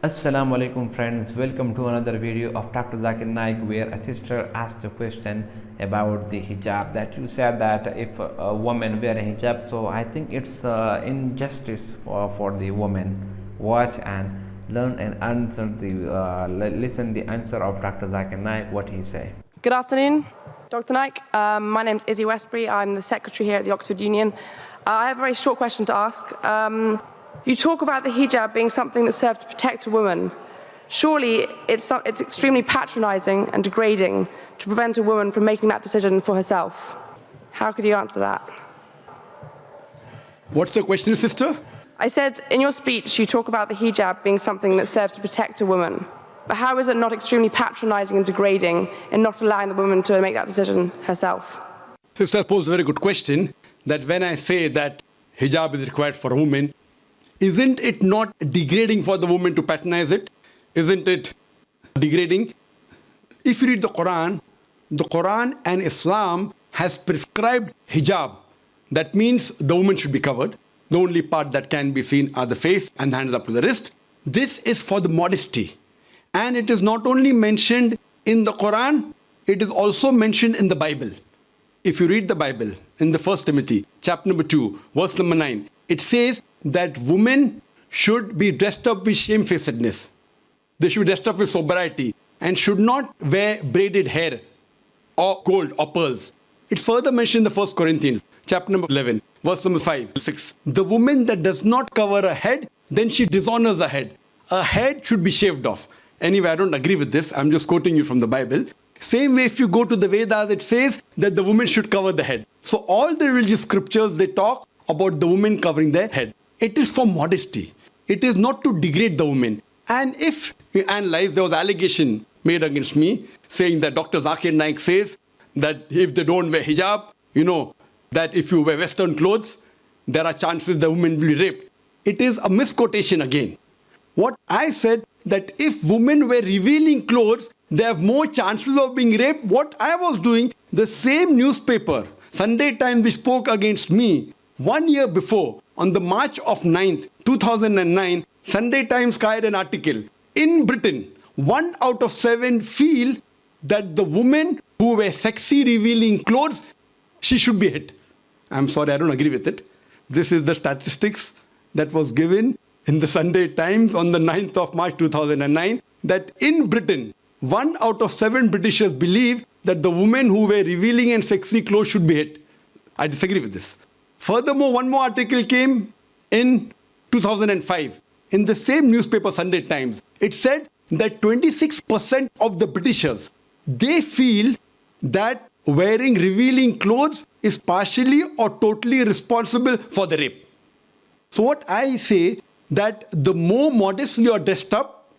Assalamu alaikum friends, welcome to another video of Dr. Zakir Naik, where a sister asked a question about the hijab, that you said that if a woman wear a hijab, so I think it's injustice for the woman. Watch and learn and answer listen the answer of Dr. Zakir Naik, what he say. Good afternoon, Dr. Naik. My name's Izzy Westbury. I'm the secretary here at the Oxford Union. I have a very short question to ask. You talk about the hijab being something that serves to protect a woman. Surely it's extremely patronizing and degrading to prevent a woman from making that decision for herself. How could you answer that? What's the question, sister? I said in your speech you talk about the hijab being something that serves to protect a woman. But how is it not extremely patronizing and degrading in not allowing the woman to make that decision herself? Sister posed a very good question, that when I say that hijab is required for a woman, isn't it not degrading for the woman to patronize it? Isn't it degrading? If you read the Quran and Islam has prescribed hijab. That means the woman should be covered. The only part that can be seen are the face and the hands up to the wrist. This is for the modesty. And it is not only mentioned in the Quran, it is also mentioned in the Bible. If you read the Bible in the 1 Timothy, chapter number 2, verse number 9, it says that women should be dressed up with shamefacedness. They should be dressed up with sobriety and should not wear braided hair or gold or pearls. It's further mentioned in the 1 Corinthians, chapter number 11, verse number 5, 6. The woman that does not cover her head, then she dishonors her head. Her head should be shaved off. Anyway, I don't agree with this. I'm just quoting you from the Bible. Same way, if you go to the Vedas, it says that the woman should cover the head. So all the religious scriptures, they talk about the woman covering their head. It is for modesty. It is not to degrade the woman. And if you analyze, there was allegation made against me saying that Dr. Zakir Naik says that if they don't wear hijab, that if you wear Western clothes, there are chances the woman will be raped. It is a misquotation again. What I said, that if women wear revealing clothes, they have more chances of being raped. What I was doing, the same newspaper, Sunday Times, which spoke against me 1 year before, on the March of 9th, 2009, Sunday Times carried an article. In Britain, 1 out of 7 feel that the women who wear sexy revealing clothes, she should be hit. I'm sorry, I don't agree with it. This is the statistics that was given in the Sunday Times on the 9th of March 2009, that in Britain, 1 out of 7 Britishers believe that the women who wear revealing and sexy clothes should be hit. I disagree with this. Furthermore, one more article came in 2005 in the same newspaper, Sunday Times. It said that 26% of the Britishers, they feel that wearing revealing clothes is partially or totally responsible for the rape. So what I say, that the more modestly you are dressed up,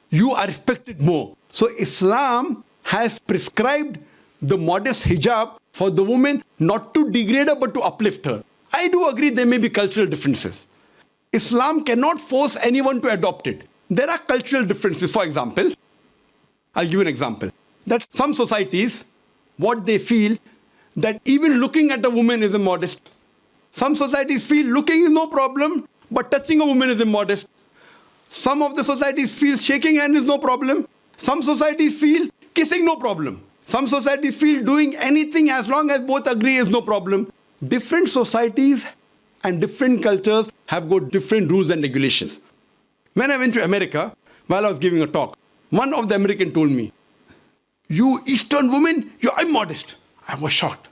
you are respected more. So Islam has prescribed the modest hijab for the woman, not to degrade her but to uplift her. I do agree there may be cultural differences. Islam cannot force anyone to adopt it. There are cultural differences. For example, I'll give you an example. That some societies, what they feel, that even looking at a woman is immodest. Some societies feel looking is no problem, but touching a woman is immodest. Some of the societies feel shaking hand is no problem. Some societies feel kissing no problem. Some societies feel doing anything as long as both agree is no problem. Different societies and different cultures have got different rules and regulations. When I went to America, while I was giving a talk, one of the Americans told me, "You Eastern women, you're immodest." I was shocked.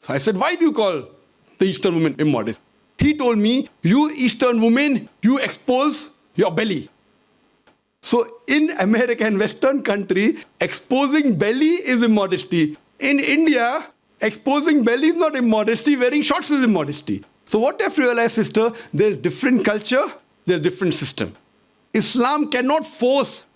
So I said, "Why do you call the Eastern women immodest?" He told me, "You Eastern women, you expose your belly." So in America and Western country, exposing belly is immodesty. In India, exposing belly is not immodesty, wearing shorts is immodesty. So what I've realized, sister, there's different culture, there's different system. Islam cannot force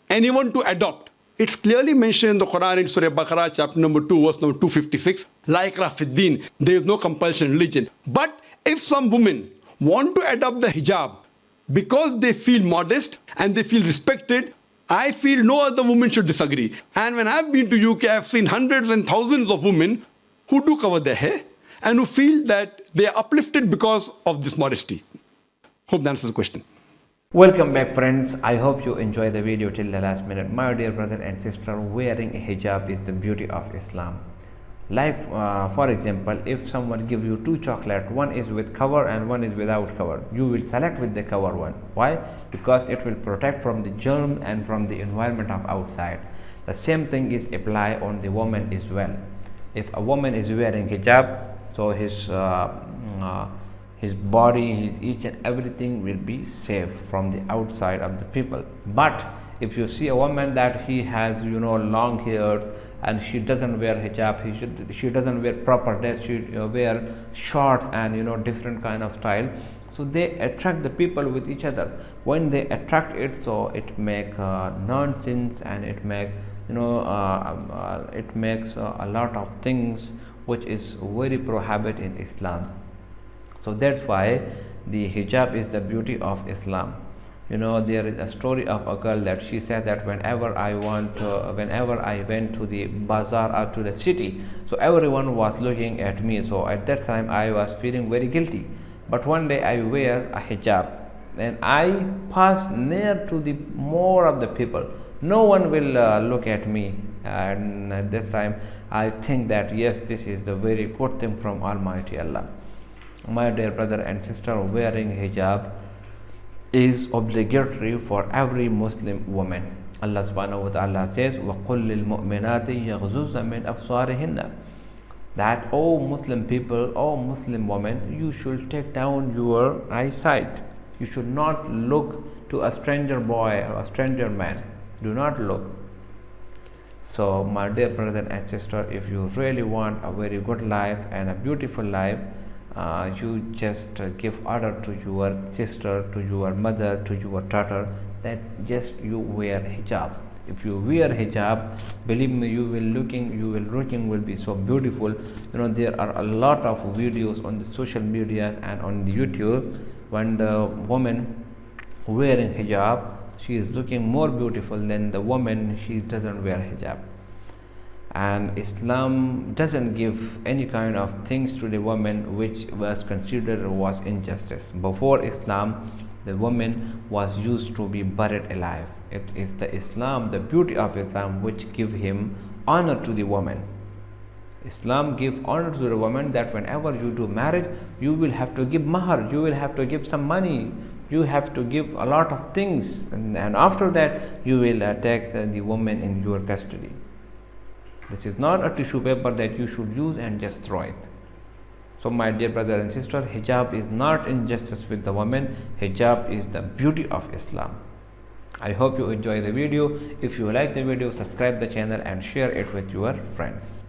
anyone to adopt. It's clearly mentioned in the Quran in Surah Baqarah, chapter number 2, verse number 256, La ikrah fid din, there is no compulsion in religion. But if some women want to adopt the hijab, because they feel modest and they feel respected, I feel no other woman should disagree. And when I've been to UK, I've seen hundreds and thousands of women who do cover their hair and who feel that they are uplifted because of this modesty. Hope that answers the question. Welcome back, friends. I hope you enjoy the video till the last minute. My dear brother and sister, wearing a hijab is the beauty of Islam. Like for example, if someone give you two chocolate, one is with cover and one is without cover, you will select with the cover one. Why? Because it will protect from the germ and from the environment of outside. The same thing is apply on the woman as well. If a woman is wearing hijab, so his body, his each and everything will be safe from the outside of the people. But if you see a woman that he has long hair and she doesn't wear hijab, she doesn't wear proper dress, she wear shorts and different kind of style, so they attract the people with each other. When they attract it, so it make nonsense, and it make it makes a lot of things which is very prohibited in Islam. So that's why the hijab is the beauty of Islam. There is a story of a girl that she said that whenever I went to the bazaar or to the city, so everyone was looking at me. So at that time I was feeling very guilty. But one day I wear a hijab and I pass near to the more of the people. No one will look at me, and at this time I think that yes, this is the very good thing from Almighty Allah. My dear brother and sister, wearing hijab is obligatory for every Muslim woman. Allah subhanahu wa ta'ala says, وَقُلْ لِلْمُؤْمِنَاتِ يَغْزُزْنَ مِنْ أَبْصَارِهِنَّ, that all Muslim people, all Muslim women, you should take down your eyesight. You should not look to a stranger boy or a stranger man. Do not look. So my dear brother and sister, if you really want a very good life and a beautiful life, you just give order to your sister, to your mother, to your daughter, that just you wear hijab. If you wear hijab, believe me, you will looking will be so beautiful. There are a lot of videos on the social media and on the YouTube when the woman wearing hijab, she is looking more beautiful than the woman she doesn't wear hijab. And Islam doesn't give any kind of things to the woman which was considered was injustice. Before Islam, the woman was used to be buried alive. It is the Islam, the beauty of Islam, which give him honor to the woman. Islam give honor to the woman, that whenever you do marriage, you will have to give mahar, you will have to give some money, you have to give a lot of things, and after that you will take the woman in your custody. This is not a tissue paper that you should use and just throw it. So my dear brother and sister, hijab is not injustice with the woman. Hijab is the beauty of Islam. I hope you enjoy the video. If you like the video, subscribe the channel and share it with your friends.